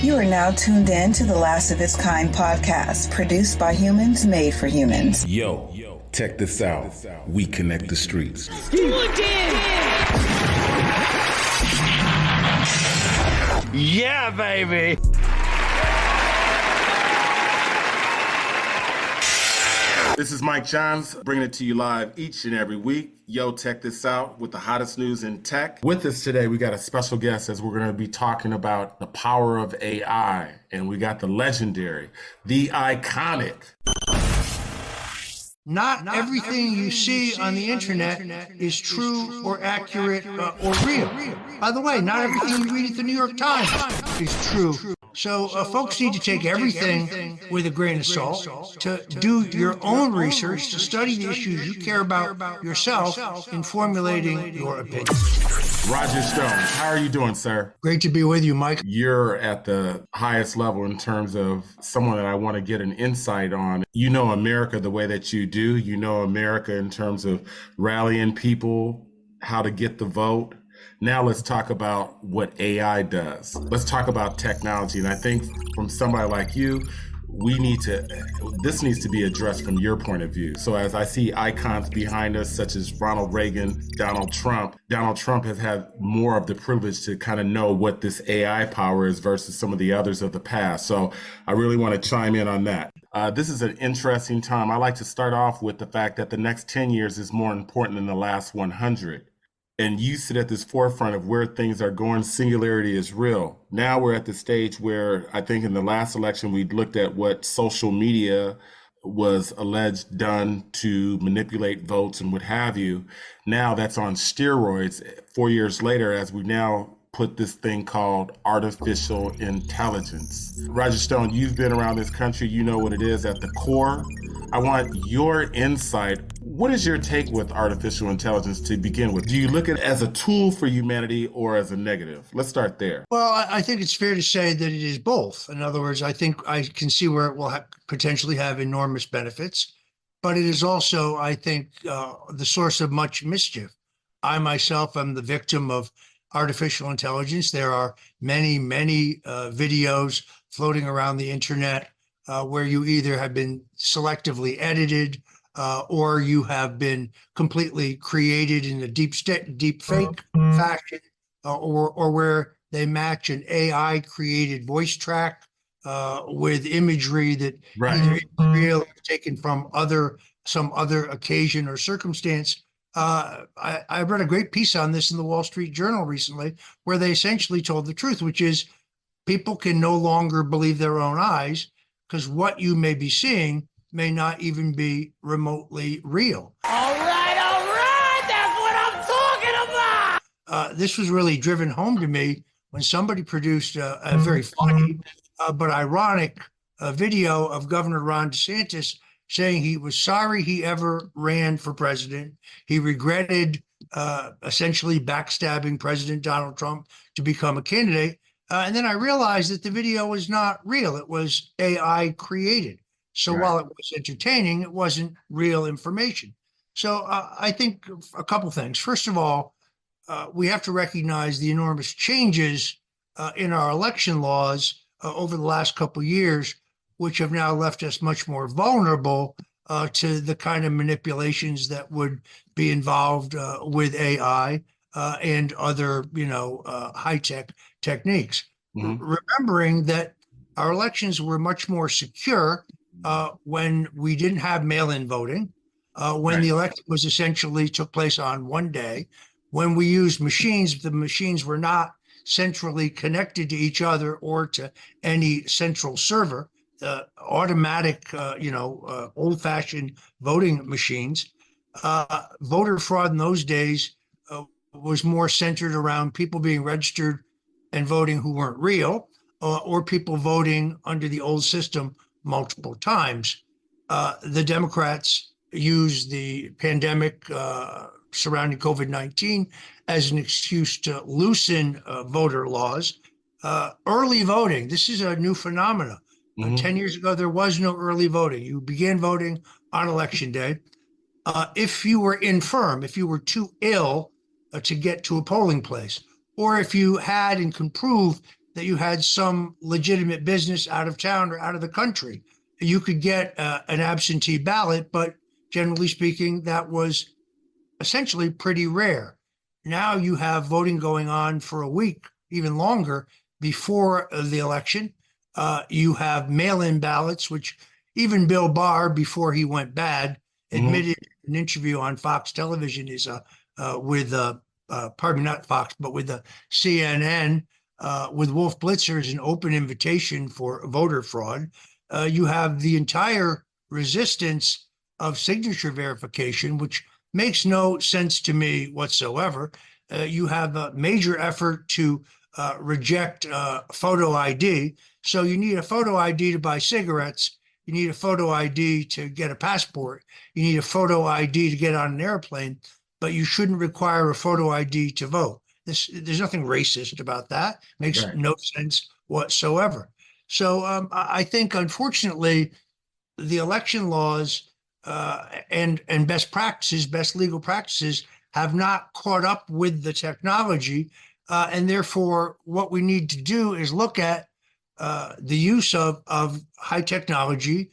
You are now tuned in to the Last of Its Kind podcast, produced by humans, made for humans. Yo, check this out. We connect the streets. Yeah, baby. This is Mike Johns, bringing it to you live each and every week. Yo, check this out with the hottest news in tech. With us today, we got a special guest as we're going to be talking about the power of AI. And we got the legendary, the iconic. Not everything you see on the internet is true or accurate or real. By the way, not everything you read at the New York Times is true. So folks need to take everything with a grain of salt, to do your own research, to study the issues you care about yourself in formulating your opinion. Roger Stone, how are you doing, sir? Great to be with you, Mike. You're at the highest level in terms of someone that I want to get an insight on. You know America the way that you do. You know America in terms of rallying people, how to get the vote. Now let's talk about what AI does. Let's talk about technology. And I think from somebody like you, this needs to be addressed from your point of view. So as I see icons behind us, such as Ronald Reagan, Donald Trump has had more of the privilege to kind of know what this AI power is versus some of the others of the past. So I really want to chime in on that. This is an interesting time. I like to start off with the fact that the next 10 years is more important than the last 100. And you sit at this forefront of where things are going. Singularity is real. Now we're at the stage where I think in the last election, we looked at what social media was alleged done to manipulate votes and what have you. Now that's on steroids 4 years later, as we now put this thing called artificial intelligence. Roger Stone, you've been around this country. You know what it is at the core. I want your insight. What is your take with artificial intelligence to begin with? Do you look at it as a tool for humanity or as a negative? Let's start there. Well, I think it's fair to say that it is both. In other words, I think I can see where it will potentially have enormous benefits, but it is also, I think, the source of much mischief. I myself am the victim of artificial intelligence. There are many videos floating around the internet where you either have been selectively edited or you have been completely created in a deep fake fashion, or where they match an AI created voice track with imagery that either is real or taken from some other occasion or circumstance. I read a great piece on this in the Wall Street Journal recently, where they essentially told the truth, which is people can no longer believe their own eyes, because what you may be seeing may not even be remotely real. All right, that's what I'm talking about. This was really driven home to me when somebody produced a very funny but ironic video of Governor Ron DeSantis saying he was sorry he ever ran for president. He regretted essentially backstabbing President Donald Trump to become a candidate. And then I realized that the video was not real. It was AI created. So while it was entertaining, it wasn't real information. So I think a couple things. First of all, we have to recognize the enormous changes in our election laws over the last couple of years, which have now left us much more vulnerable to the kind of manipulations that would be involved with AI and other, high-tech techniques. Remembering that our elections were much more secure when we didn't have mail-in voting, when the election was essentially took place on one day, when we used machines, the machines were not centrally connected to each other or to any central server. The automatic, old-fashioned voting machines. Voter fraud in those days was more centered around people being registered and voting who weren't real, or people voting under the old system multiple times. The Democrats used the pandemic surrounding COVID-19 as an excuse to loosen voter laws. Early voting, this is a new phenomenon. 10 years ago, there was no early voting. You began voting on election day. If you were infirm, if you were too ill to get to a polling place, or if you had and can prove that you had some legitimate business out of town or out of the country. You could get an absentee ballot, but generally speaking, that was essentially pretty rare. Now you have voting going on for a week, even longer, before the election. You have mail-in ballots, which even Bill Barr, before he went bad, admitted in an interview on Fox Television pardon me, not Fox, but with the CNN, with Wolf Blitzer as an open invitation for voter fraud. You have the entire resistance of signature verification, which makes no sense to me whatsoever. You have a major effort to reject photo ID. So you need a photo ID to buy cigarettes. You need a photo ID to get a passport. You need a photo ID to get on an airplane, but you shouldn't require a photo ID to vote. There's nothing racist about that. Makes no sense whatsoever. So I think, unfortunately, the election laws and best practices, best legal practices, have not caught up with the technology, and therefore, what we need to do is look at the use of high technology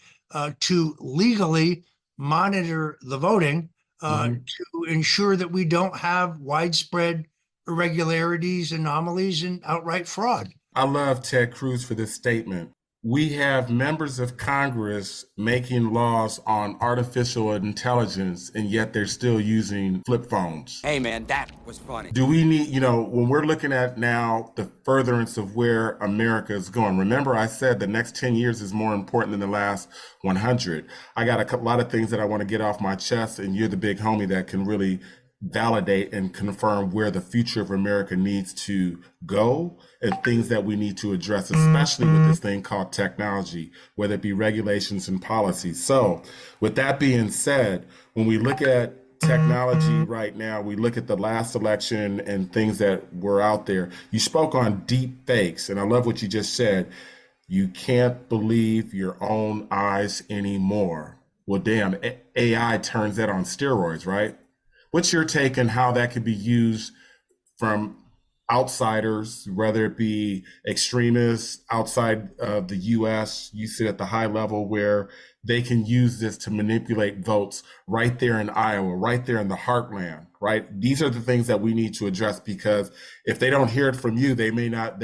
to legally monitor the voting to ensure that we don't have widespread irregularities, anomalies, and outright fraud. I love Ted Cruz for this statement. We have members of Congress making laws on artificial intelligence, and yet they're still using flip phones. Hey, man, that was funny. Do we need, when we're looking at now the furtherance of where America is going, remember I said the next 10 years is more important than the last 100. I got a lot of things that I want to get off my chest, and you're the big homie that can really validate and confirm where the future of America needs to go and things that we need to address, especially with this thing called technology, whether it be regulations and policies. So with that being said, when we look at technology right now, we look at the last election and things that were out there. You spoke on deep fakes, and I love what you just said. You can't believe your own eyes anymore. Well, damn, AI turns that on steroids, right? What's your take on how that could be used from outsiders, whether it be extremists outside of the US, you sit at the high level where they can use this to manipulate votes right there in Iowa, right there in the heartland, right? These are the things that we need to address, because if they don't hear it from you, they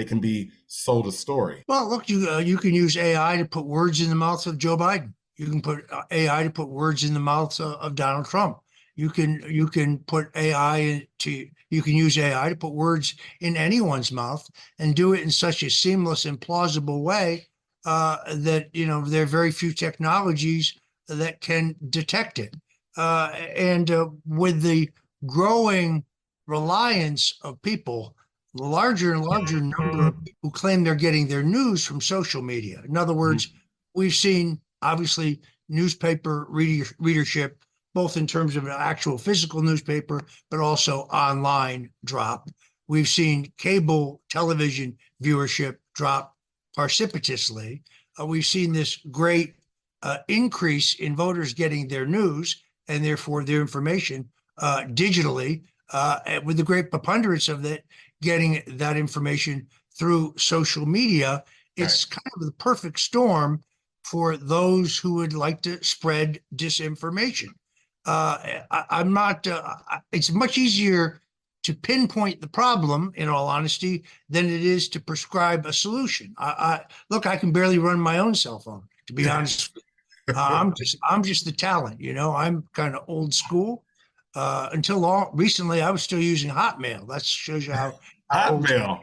can be sold a story. Well, look, you can use AI to put words in the mouth of Joe Biden. You can put AI to put words in the mouth of Donald Trump. You can use AI to put words in anyone's mouth and do it in such a seamless and plausible way that there are very few technologies that can detect it. And with the growing reliance of people, the larger and larger number of people who claim they're getting their news from social media. In other words, we've seen obviously newspaper readership, both in terms of an actual physical newspaper, but also online drop. We've seen cable television viewership drop precipitously. We've seen this great increase in voters getting their news and therefore their information digitally, with the great preponderance of it getting that information through social media. It's kind of the perfect storm for those who would like to spread disinformation. I'm not, it's much easier to pinpoint the problem, in all honesty, than it is to prescribe a solution. Look, I can barely run my own cell phone, to be honest. I'm just the talent, I'm kind of old school. Until recently, I was still using Hotmail. That shows you how Hotmail.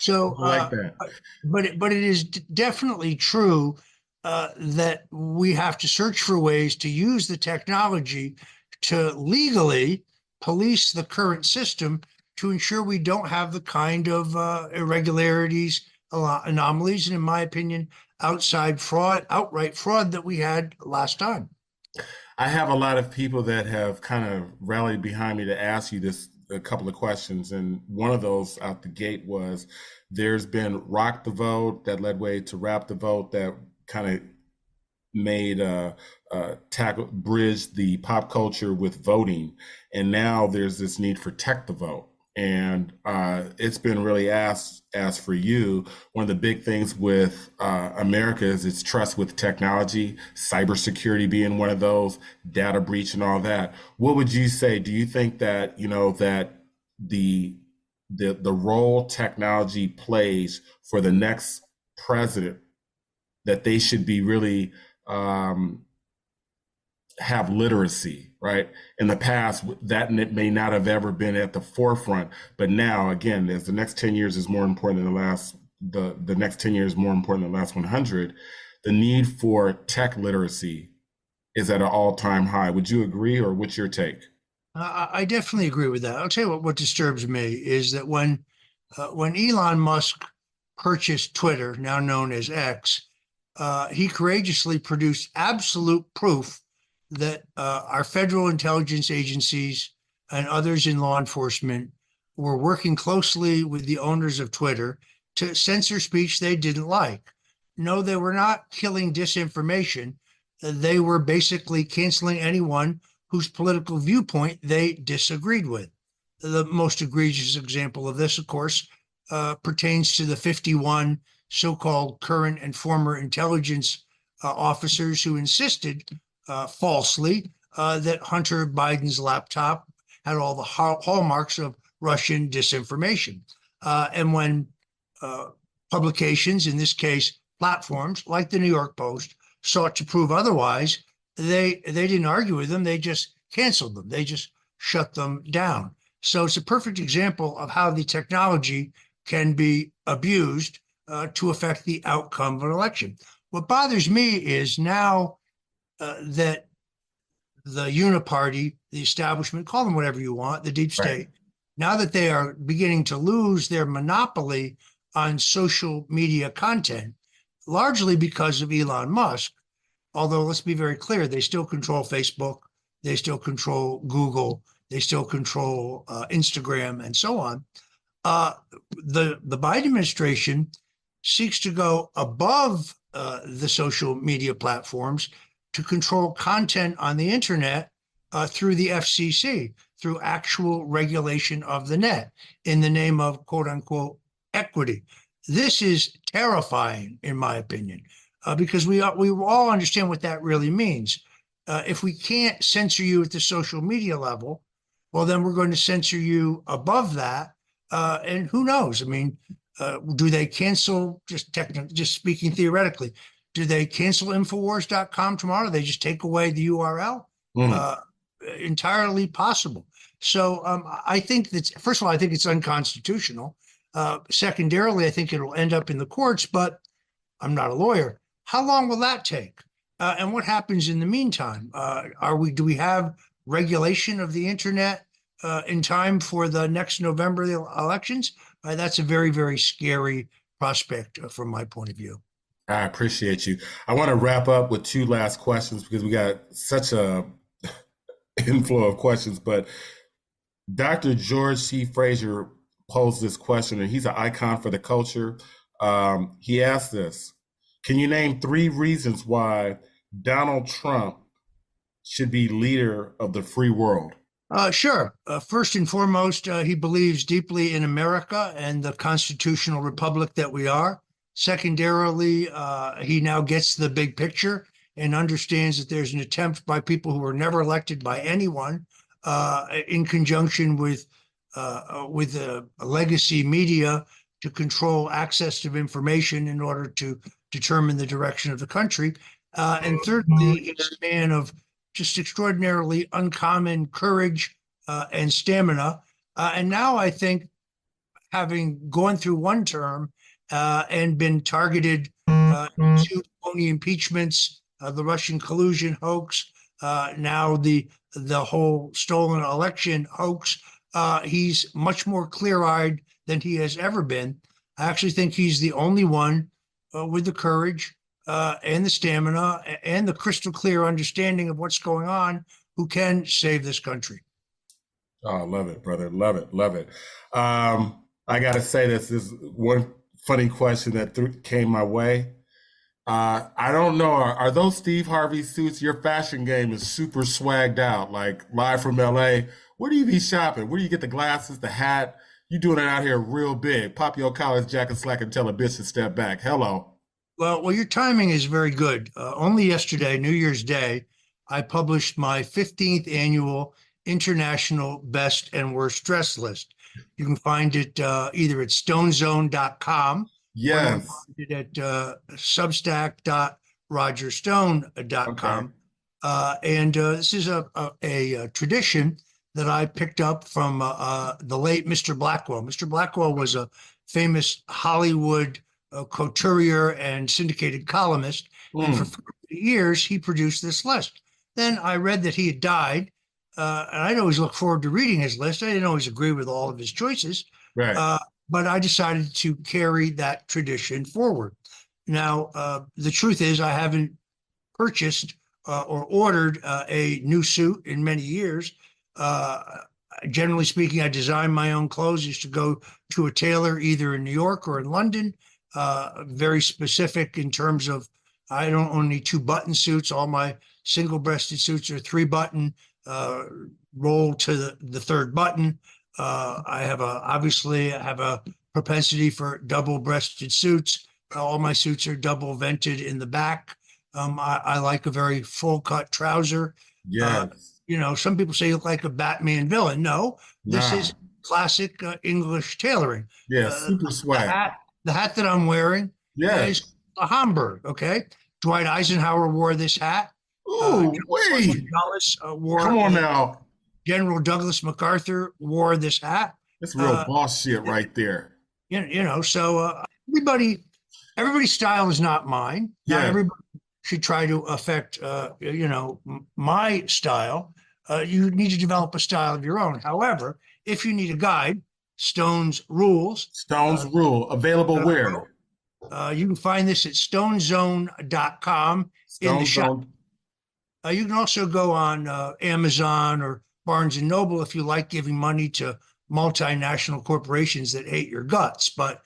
So, I like that. But it is definitely true that we have to search for ways to use the technology to legally police the current system to ensure we don't have the kind of irregularities, anomalies, and in my opinion, outright fraud that we had last time. I have a lot of people that have kind of rallied behind me to ask you a couple of questions. And one of those out the gate was, there's been Rock the Vote that led way to Rap the Vote that kind of made bridge the pop culture with voting, and now there's this need for Tech the Vote. And it's been really asked as for you. One of the big things with America is its trust with technology, cybersecurity being one of those, data breach and all that. What would you say? Do you think that, that the the role technology plays for the next president, that they should be really have literacy, right? In the past, that may not have ever been at the forefront, but now, again, as the next 10 years is more important than the next 10 years more important than the last 100, the need for tech literacy is at an all-time high. Would you agree, or what's your take? I definitely agree with that. I'll tell you what disturbs me is that when Elon Musk purchased Twitter, now known as X, he courageously produced absolute proof that our federal intelligence agencies and others in law enforcement were working closely with the owners of Twitter to censor speech they didn't like. No, they were not killing disinformation. They were basically canceling anyone whose political viewpoint they disagreed with. The most egregious example of this, of course, pertains to the 51 so-called current and former intelligence officers who insisted falsely that Hunter Biden's laptop had all the hallmarks of Russian disinformation. And when publications, in this case, platforms like the New York Post, sought to prove otherwise, they didn't argue with them. They just canceled them. They just shut them down. So it's a perfect example of how the technology can be abused to affect the outcome of an election. What bothers me is now that the uniparty, the establishment, call them whatever you want, the deep state, right, now that they are beginning to lose their monopoly on social media content, largely because of Elon Musk, although let's be very clear, they still control Facebook, they still control Google, they still control Instagram, and so on. The Biden administration seeks to go above the social media platforms to control content on the internet through the FCC, through actual regulation of the net in the name of quote unquote equity. This is terrifying, in my opinion, because we all understand what that really means. If we can't censor you at the social media level, well, then we're going to censor you above that. And who knows? I mean, do they cancel, just speaking theoretically, do they cancel Infowars.com tomorrow? Do they just take away the URL? Entirely possible. So I think that, first of all, I think it's unconstitutional. Secondarily, I think it'll end up in the courts, but I'm not a lawyer. How long will that take? And what happens in the meantime? Do we have regulation of the internet in time for the next November elections? That's a very, very scary prospect from my point of view. I appreciate you. I want to wrap up with two last questions because we got such a inflow of questions, but Dr. George C. Fraser posed this question, and he's an icon for the culture. He asked this: can you name 3 reasons why Donald Trump should be leader of the free world? Sure. First and foremost, he believes deeply in America and the constitutional republic that we are. Secondarily, he now gets the big picture and understands that there's an attempt by people who were never elected by anyone, in conjunction with legacy media, to control access to information in order to determine the direction of the country. And thirdly, he's a man of just extraordinarily uncommon courage and stamina. And now I think, having gone through one term and been targeted 2 phony impeachments, the Russian collusion hoax, now the whole stolen election hoax, he's much more clear-eyed than he has ever been. I actually think he's the only one with the courage and the stamina and the crystal clear understanding of what's going on who can save this country. Oh, love it, brother. Love it. Love it. I got to say this is one funny question that came my way. I don't know. Are those Steve Harvey suits? Your fashion game is super swagged out, like live from LA. Where do you be shopping? Where do you get the glasses, the hat? You doing it out here real big. Pop your college jacket slack and tell a bitch to step back. Hello. Well, your timing is very good. Only yesterday, New Year's Day, I published my 15th annual International Best and Worst Dress List. You can find it either at stonezone.com or you can Yes. find it at substack.rogerstone.com. Okay. This is a tradition that I picked up from the late Mr. Blackwell. Mr. Blackwell was a famous Hollywood couturier and syndicated columnist. And for Mm, 40 years, he produced this list. Then I read that he had died. And I'd always look forward to reading his list. I didn't always agree with all of his choices, right. but I decided to carry that tradition forward. Now, the truth is, I haven't purchased or ordered a new suit in many years. Generally speaking, I design my own clothes. Used to go to a tailor either in New York or in London. Very specific in terms of I don't own any two-button suits. All my single-breasted suits are three-button, roll to the third button. I have obviously I have a propensity for double-breasted suits. All my suits are double vented in the back. I like a very full cut trouser. Uh, Yes. some people say you look like a Batman villain. No, this Nah. is classic English tailoring. Yeah, Uh, super the swag. hat, the hat that I'm wearing is Yes. a Homburg. Okay, Dwight Eisenhower wore this hat. Ooh, wait. Dulles Come wore. on now. General Douglas MacArthur wore this hat. That's real Uh, boss shit right there. so everybody's style is not mine. Not Yes. everybody should try to affect, my style. You need to develop a style of your own. However, if you need a guide, Stone's Rules, Stone's Rule. Available where? you can find this at stonezone.com in the Stone's shop. Zone. You can also go on Amazon or Barnes and Noble if you like giving money to multinational corporations that hate your guts. But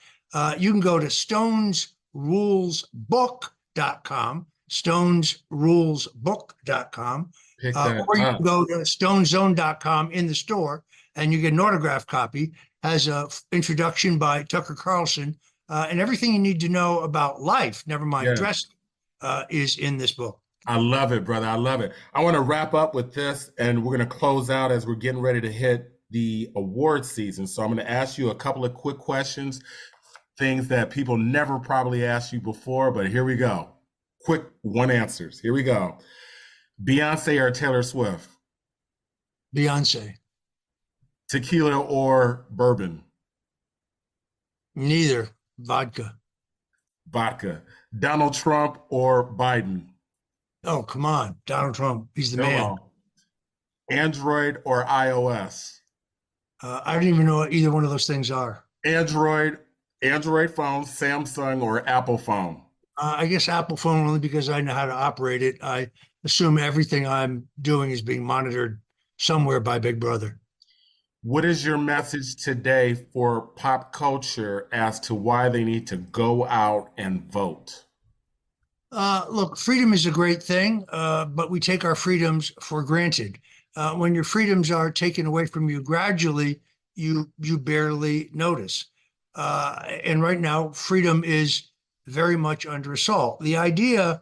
you can go to stonesrulesbook.com, stonesrulesbook.com, Pick that or you up. can go to stonezone.com in the store and you get an autographed copy. Has a introduction by Tucker Carlson, and everything you need to know about life, never mind Yes. dress, is in this book. I love it, brother. I love it. I want to wrap up with this, and we're going to close out as we're getting ready to hit the award season. So I'm going to ask you a couple of quick questions, things that people never probably asked you before, but here we go. Quick one answers. Here we go. Beyonce or Taylor Swift? Beyonce. Tequila or bourbon? Neither. Vodka. Vodka. Donald Trump or Biden? Oh, come on. Donald Trump. He's the Come man. on. Android or iOS? I don't even know what either one of those things are. Android phone, Samsung or Apple phone? I guess Apple phone only because I know how to operate it. I assume everything I'm doing is being monitored somewhere by Big Brother. What is your message today for pop culture as to why they need to go out and vote? Look, freedom is a great thing, but we take our freedoms for granted. When your freedoms are taken away from you gradually, you barely notice. And right now, freedom is very much under assault. The idea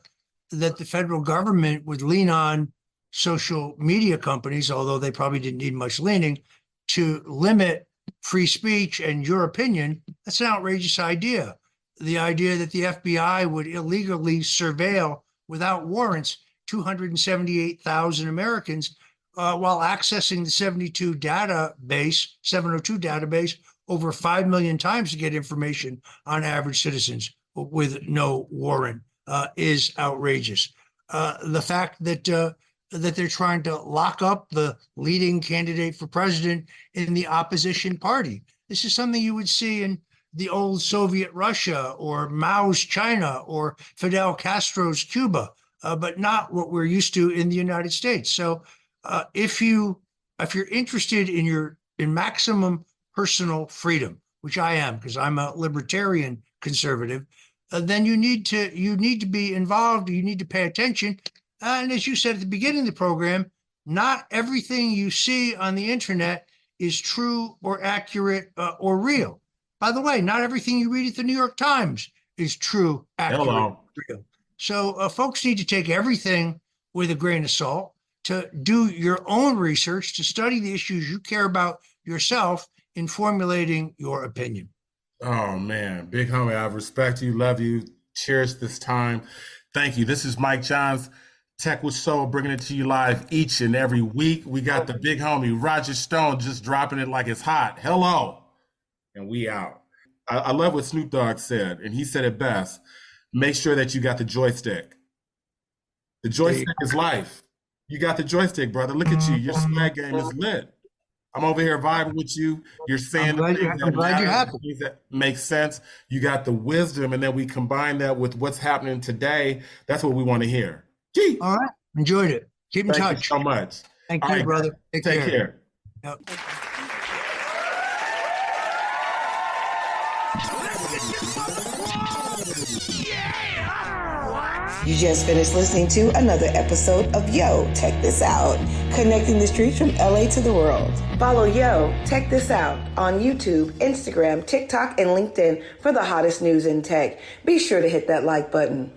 that the federal government would lean on social media companies, although they probably didn't need much leaning, to limit free speech and your opinion, that's an outrageous idea. The idea that the FBI would illegally surveil without warrants 278,000 Americans while accessing the 702 database over 5 million times to get information on average citizens with no warrant is outrageous. The fact that they're trying to lock up the leading candidate for president in the opposition party. This is something you would see in the old Soviet Russia or Mao's China or Fidel Castro's Cuba, but not what we're used to in the United States. So if you're interested in maximum personal freedom, which I am because I'm a libertarian conservative, then you need to be involved. You need to pay attention. And as you said at the beginning of the program, not everything you see on the internet is true or accurate or real. By the way, not everything you read at the New York Times is true, accurate, real. So folks need to take everything with a grain of salt, to do your own research, to study the issues you care about yourself in formulating your opinion. Oh, man. Big homie, I respect you, love you, cherish this time. Thank you. This is Mike Johns, Tech with Soul, bringing it to you live each and every week. We got the big homie, Roger Stone, just dropping it like it's hot. Hello. And we out. I love what Snoop Dogg said, and he said it best. Make sure that you got the joystick. The joystick is life. You got the joystick, brother. Look at you. Your swag game is lit. I'm over here vibing with you. You're saying I'm glad you're happy. Things that make sense. You got the wisdom, and then we combine that with what's happening today. That's what we want to hear. Gee. All right. Enjoyed it. Keep in touch. Thank you so much. Thank you, brother. Take care. Yep. You just finished listening to another episode of Yo, Check This Out, connecting the streets from LA to the world. Follow Yo, Check This Out on YouTube, Instagram, TikTok, and LinkedIn for the hottest news in tech. Be sure to hit that like button.